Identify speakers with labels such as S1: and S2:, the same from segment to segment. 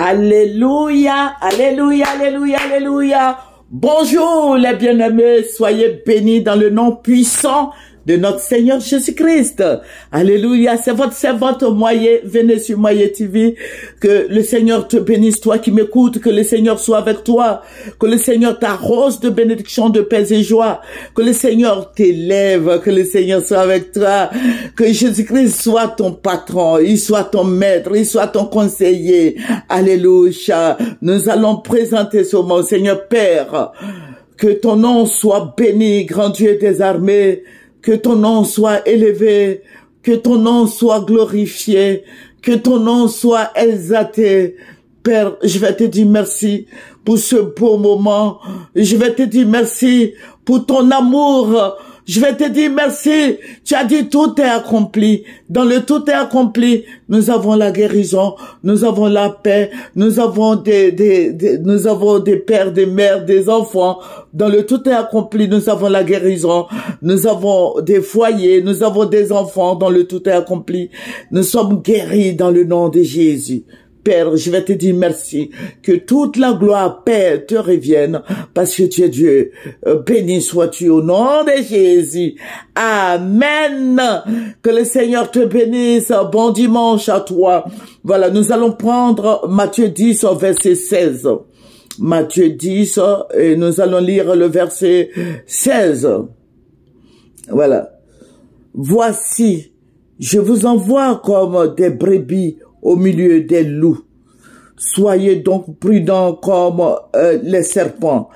S1: Alléluia, alléluia, alléluia, alléluia. Bonjour les bien-aimés, soyez bénis dans le nom puissant de notre Seigneur Jésus-Christ. Alléluia, c'est votre servante Moyé, venez sur Moyé TV. Que le Seigneur te bénisse, toi qui m'écoutes, que le Seigneur soit avec toi, que le Seigneur t'arrose de bénédictions, de paix et joie, que le Seigneur t'élève, que le Seigneur soit avec toi, que Jésus-Christ soit ton patron, il soit ton maître, il soit ton conseiller. Alléluia, nous allons présenter ce mot, Seigneur Père, que ton nom soit béni, grand Dieu des armées, que ton nom soit élevé, que ton nom soit glorifié, que ton nom soit exalté. Père, je vais te dire merci pour ce beau moment. Je vais te dire merci pour ton amour. Je vais te dire merci. Tu as dit tout est accompli. Dans le tout est accompli, nous avons la guérison, nous avons la paix, nous avons des pères, des mères, des enfants. Dans le tout est accompli, nous avons la guérison, nous avons des foyers, nous avons des enfants. Dans le tout est accompli, nous sommes guéris dans le nom de Jésus. Père, je vais te dire merci, que toute la gloire, Père, te revienne, parce que tu es Dieu. Béni sois-tu au nom de Jésus. Amen. Que le Seigneur te bénisse. Bon dimanche à toi. Voilà, nous allons prendre Matthieu 10, verset 16. Matthieu 10, et nous allons lire le verset 16. Voilà. Voici, je vous envoie comme des brebis au milieu des loups. Soyez donc prudents comme les serpents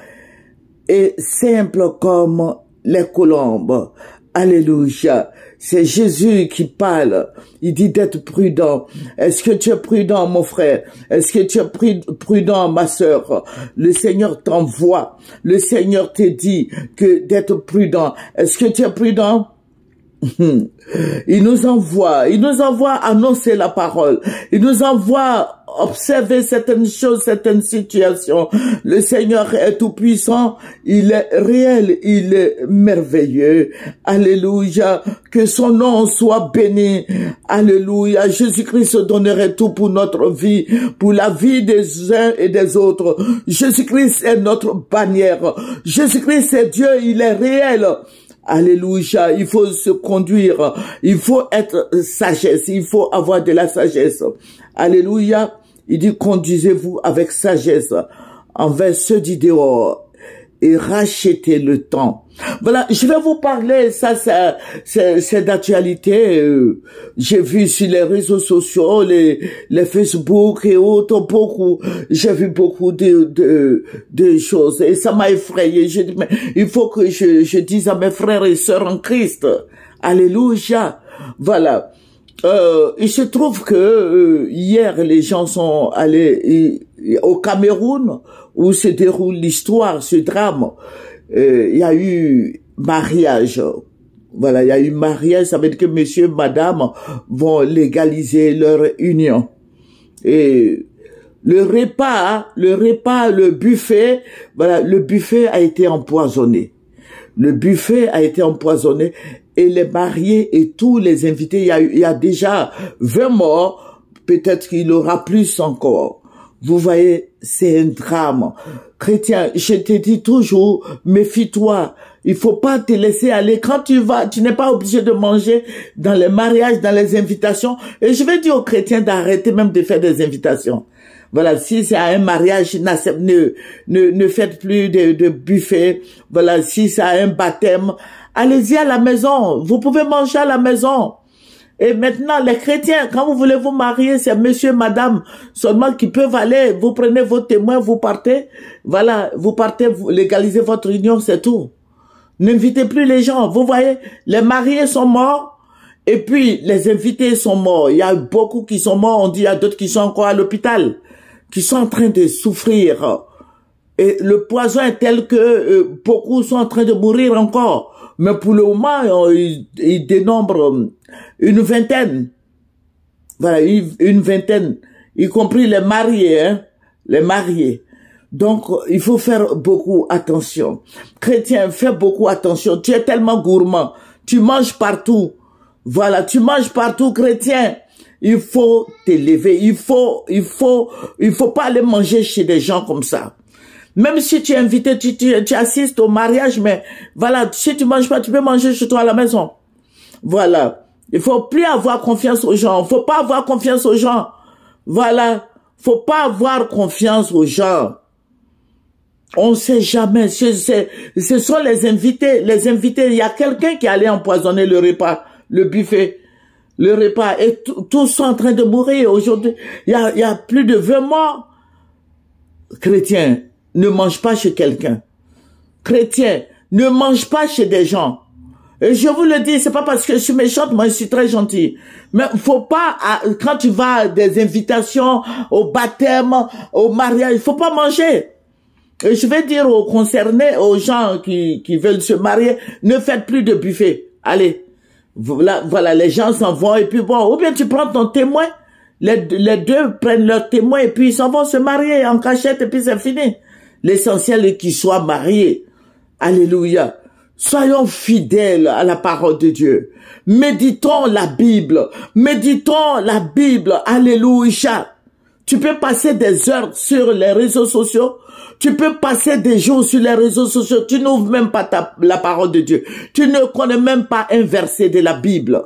S1: et simples comme les colombes. Alléluia. C'est Jésus qui parle. Il dit d'être prudent. Est-ce que tu es prudent, mon frère? Est-ce que tu es prudent, ma sœur? Le Seigneur t'envoie. Le Seigneur te dit que d'être prudent. Est-ce que tu es prudent? Il nous envoie annoncer la parole. Il nous envoie observer certaines choses, certaines situations. Le Seigneur est tout puissant, il est réel, il est merveilleux. Alléluia, que son nom soit béni. Alléluia, Jésus-Christ donnerait tout pour notre vie, pour la vie des uns et des autres. Jésus-Christ est notre bannière. Jésus-Christ est Dieu, il est réel. Alléluia, il faut se conduire, il faut être sagesse, il faut avoir de la sagesse. Alléluia, il dit conduisez-vous avec sagesse envers ceux du dehors et rachetez le temps. Voilà, je vais vous parler, ça c'est d'actualité. J'ai vu sur les réseaux sociaux, les Facebook et autres, j'ai vu beaucoup de choses et ça m'a effrayé. J'ai dit, mais il faut que je dise à mes frères et sœurs en Christ, alléluia. Voilà. Il se trouve que hier les gens sont allés au Cameroun où se déroule l'histoire, ce drame. Il y a eu mariage. Voilà, il y a eu mariage, ça veut dire que monsieur, madame vont légaliser leur union. Et le repas, le buffet, voilà, le buffet a été empoisonné. Le buffet a été empoisonné et les mariés et tous les invités, il y a déjà 20 morts, peut-être qu'il y aura plus encore. Vous voyez, c'est un drame. Chrétien, je te dis toujours, méfie-toi. Il faut pas te laisser aller. Quand tu vas, tu n'es pas obligé de manger dans les mariages, dans les invitations. Et je vais dire aux chrétiens d'arrêter même de faire des invitations. Voilà, si c'est à un mariage, ne faites plus de buffet. Voilà, si c'est à un baptême, allez-y à la maison. Vous pouvez manger à la maison. Et maintenant, les chrétiens, quand vous voulez vous marier, c'est monsieur, madame, seulement qui peuvent aller. Vous prenez vos témoins, vous partez. Voilà, vous partez, vous légalisez votre union, c'est tout. N'invitez plus les gens. Vous voyez, les mariés sont morts. Et puis, les invités sont morts. Il y a beaucoup qui sont morts. On dit, il y a d'autres qui sont encore à l'hôpital, qui sont en train de souffrir. Et le poison est tel que beaucoup sont en train de mourir encore. Mais pour le moment, ils dénombrent une vingtaine. Voilà, une vingtaine, y compris les mariés, hein, les mariés. Donc, il faut faire beaucoup attention. Chrétien, fais beaucoup attention. Tu es tellement gourmand. Tu manges partout. Voilà, tu manges partout, chrétien. il faut t'élever. Il faut pas aller manger chez des gens comme ça. Même si tu es invité, tu assistes au mariage, mais voilà, si tu manges pas, tu peux manger chez toi à la maison. Voilà. Il faut plus avoir confiance aux gens. Faut pas avoir confiance aux gens. Voilà. Faut pas avoir confiance aux gens. On sait jamais. Ce sont les invités. Les invités, il y a quelqu'un qui allait empoisonner le repas, le buffet, le repas. Et tous sont en train de mourir aujourd'hui. Il y a plus de 20 morts. Chrétiens, ne mange pas chez quelqu'un. Chrétien, ne mange pas chez des gens. Et je vous le dis, c'est pas parce que je suis méchante, moi je suis très gentille. Mais faut pas, quand tu vas à des invitations, au baptême, au mariage, il faut pas manger. Et je vais dire aux concernés, aux gens qui veulent se marier, ne faites plus de buffet. Allez, voilà, les gens s'en vont et puis bon, ou bien tu prends ton témoin, les deux prennent leur témoin et puis ils s'en vont se marier en cachette et puis c'est fini. L'essentiel est qu'ils soient mariés. Alléluia. Soyons fidèles à la parole de Dieu. Méditons la Bible. Méditons la Bible. Alléluia. Tu peux passer des heures sur les réseaux sociaux. Tu peux passer des jours sur les réseaux sociaux. Tu n'ouvres même pas la parole de Dieu. Tu ne connais même pas un verset de la Bible.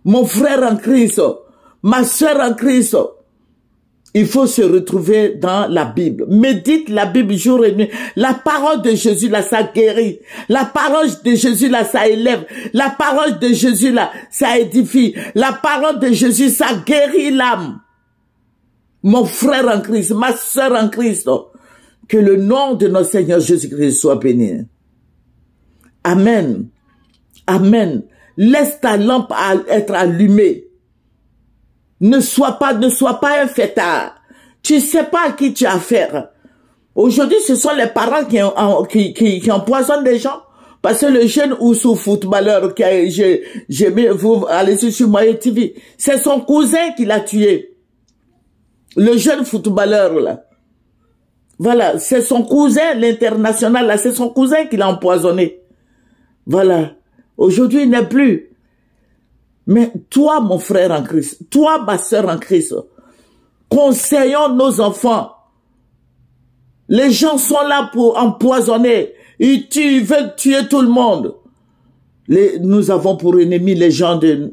S1: Mon frère en Christ, ma sœur en Christ, il faut se retrouver dans la Bible. Médite la Bible jour et nuit. La parole de Jésus, là, ça guérit. La parole de Jésus, là, ça élève. La parole de Jésus, là, ça édifie. La parole de Jésus, ça guérit l'âme. Mon frère en Christ, ma sœur en Christ, que le nom de notre Seigneur Jésus-Christ soit béni. Amen. Amen. Laisse ta lampe être allumée. Ne sois pas un fêtard. Tu sais pas à qui tu as affaire. Aujourd'hui, ce sont les parents qui empoisonnent les gens. Parce que le jeune Oussou footballeur j'ai mis, vous allez sur Moyen TV, c'est son cousin qui l'a tué. Le jeune footballeur, là. Voilà, c'est son cousin, l'international, là, c'est son cousin qui l'a empoisonné. Voilà. Aujourd'hui, il n'est plus. Mais toi, mon frère en Christ, toi, ma sœur en Christ, conseillons nos enfants. Les gens sont là pour empoisonner. Ils veulent tuer tout le monde. Nous avons pour ennemis les gens de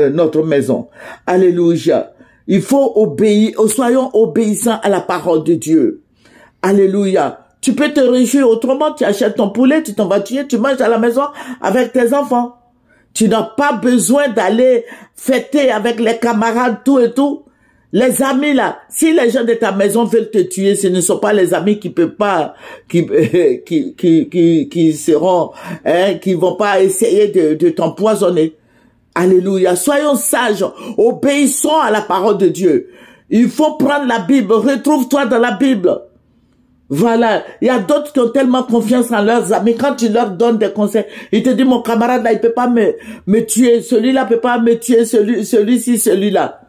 S1: notre maison. Alléluia. Il faut obéir, soyons obéissants à la parole de Dieu. Alléluia. Tu peux te réjouir autrement, tu achètes ton poulet, tu t'en vas tuer, tu manges à la maison avec tes enfants. Tu n'as pas besoin d'aller fêter avec les camarades, tout et tout. Les amis là, si les gens de ta maison veulent te tuer, ce ne sont pas les amis qui peuvent pas, qui seront, qui vont pas essayer de t'empoisonner. Alléluia. Soyons sages, obéissons à la parole de Dieu. Il faut prendre la Bible, retrouve-toi dans la Bible. Voilà, il y a d'autres qui ont tellement confiance en leurs amis. Quand tu leur donnes des conseils, ils te disent, mon camarade là, il peut pas me tuer. Celui-là peut pas me tuer, celui-ci, celui-là.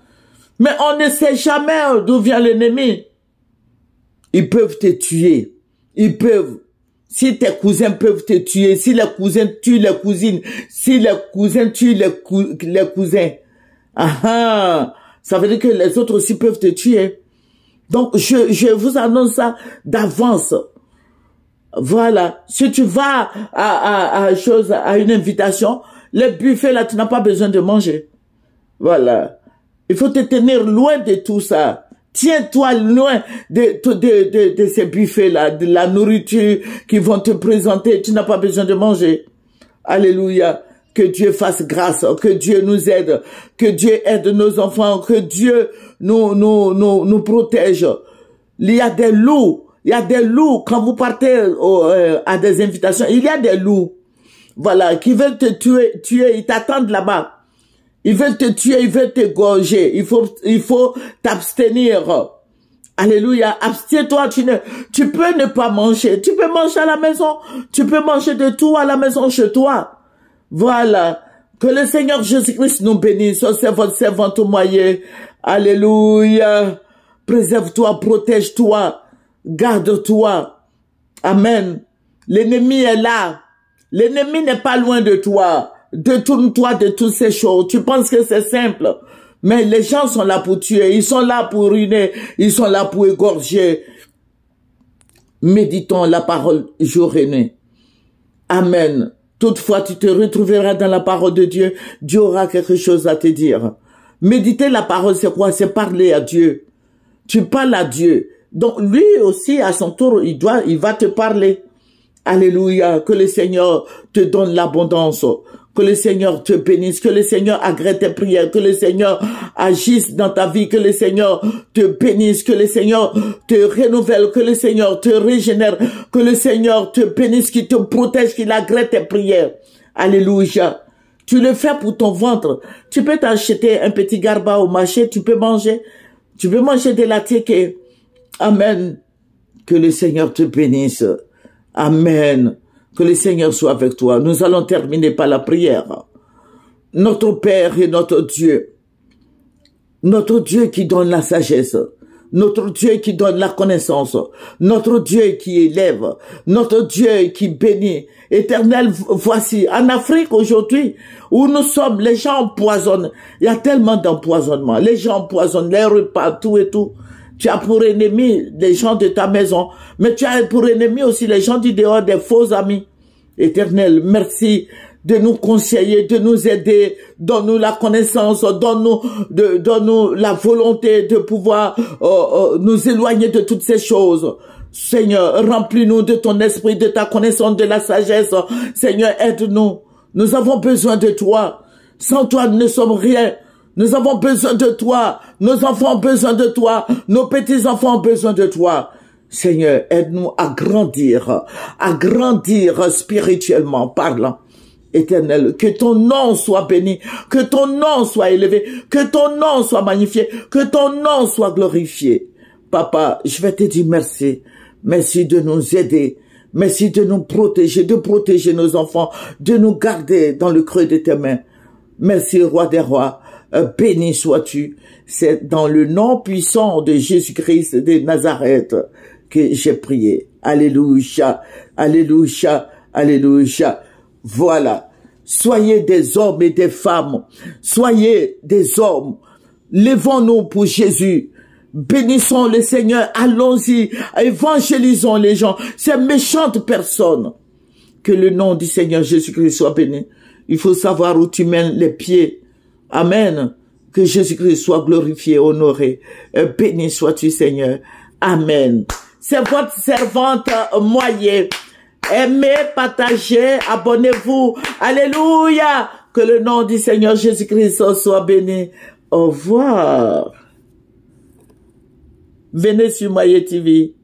S1: Mais on ne sait jamais d'où vient l'ennemi. Ils peuvent te tuer. Ils peuvent. Si tes cousins peuvent te tuer, si les cousins tuent les cousines, si les cousins tuent les cousins, ça veut dire que les autres aussi peuvent te tuer. Donc, je vous annonce ça d'avance. Voilà. Si tu vas à une invitation, le buffet là, tu n'as pas besoin de manger. Voilà. Il faut te tenir loin de tout ça. Tiens-toi loin de ces buffets là, de la nourriture qui vont te présenter. Tu n'as pas besoin de manger. Alléluia. Que Dieu fasse grâce, que Dieu nous aide, que Dieu aide nos enfants, que Dieu nous protège. Il y a des loups quand vous partez à des invitations, il y a des loups, voilà, qui veulent te tuer, ils t'attendent là-bas. Ils veulent te tuer, ils veulent t'égorger. Il faut t'abstenir. Alléluia. Abstiens-toi. Tu peux ne pas manger. Tu peux manger à la maison. Tu peux manger de tout à la maison chez toi. Voilà. Que le Seigneur Jésus-Christ nous bénisse. C'est votre servante au moyen. Alléluia. Préserve-toi, protège-toi, garde-toi. Amen. L'ennemi est là. L'ennemi n'est pas loin de toi. Détourne-toi de toutes ces choses. Tu penses que c'est simple. Mais les gens sont là pour tuer, ils sont là pour ruiner, ils sont là pour égorger. Méditons la parole jour et nuit. Amen. Toutefois, tu te retrouveras dans la parole de Dieu. Dieu aura quelque chose à te dire. Méditer la parole, c'est quoi? C'est parler à Dieu. Tu parles à Dieu. Donc, lui aussi, à son tour, il va te parler. Alléluia. Que le Seigneur te donne l'abondance. Que le Seigneur te bénisse. Que le Seigneur agrée tes prières. Que le Seigneur agisse dans ta vie. Que le Seigneur te bénisse. Que le Seigneur te renouvelle. Que le Seigneur te régénère. Que le Seigneur te bénisse, qu'il te protège, qu'il agrée tes prières. Alléluia. Tu le fais pour ton ventre. Tu peux t'acheter un petit garba au marché. Tu peux manger. Tu peux manger de la tieke. Amen. Que le Seigneur te bénisse. Amen. Que le Seigneur soit avec toi. Nous allons terminer par la prière. Notre Père et notre Dieu qui donne la sagesse, notre Dieu qui donne la connaissance, notre Dieu qui élève, notre Dieu qui bénit. Éternel, voici, en Afrique aujourd'hui, où nous sommes, les gens empoisonnent. Il y a tellement d'empoisonnement. Les gens empoisonnent les repas, tout et tout. Tu as pour ennemi les gens de ta maison, mais tu as pour ennemi aussi les gens du dehors, des faux amis. Éternel, merci de nous conseiller, de nous aider, donne-nous la connaissance, donne-nous la volonté de pouvoir nous éloigner de toutes ces choses. Seigneur, remplis-nous de ton esprit, de ta connaissance, de la sagesse. Seigneur, aide-nous. Nous avons besoin de toi. Sans toi, nous ne sommes rien. Nous avons besoin de toi. Nos enfants ont besoin de toi. Nos petits-enfants ont besoin de toi. Seigneur, aide-nous à grandir spirituellement parlant. Éternel, que ton nom soit béni, que ton nom soit élevé, que ton nom soit magnifié, que ton nom soit glorifié. Papa, je vais te dire merci. Merci de nous aider. Merci de nous protéger, de protéger nos enfants, de nous garder dans le creux de tes mains. Merci, Roi des rois. Béni sois-tu. C'est dans le nom puissant de Jésus-Christ de Nazareth que j'ai prié. Alléluia, alléluia, alléluia. Voilà. Soyez des hommes et des femmes. Soyez des hommes. Lèvons-nous pour Jésus. Bénissons le Seigneur. Allons-y. Évangélisons les gens. Ces méchantes personnes. Que le nom du Seigneur Jésus-Christ soit béni. Il faut savoir où tu mènes les pieds. Amen. Que Jésus-Christ soit glorifié, honoré. Béni sois-tu, Seigneur. Amen. C'est votre servante Moyer. Aimez, partagez, abonnez-vous. Alléluia. Que le nom du Seigneur Jésus-Christ soit béni. Au revoir. Venez sur Moyer TV.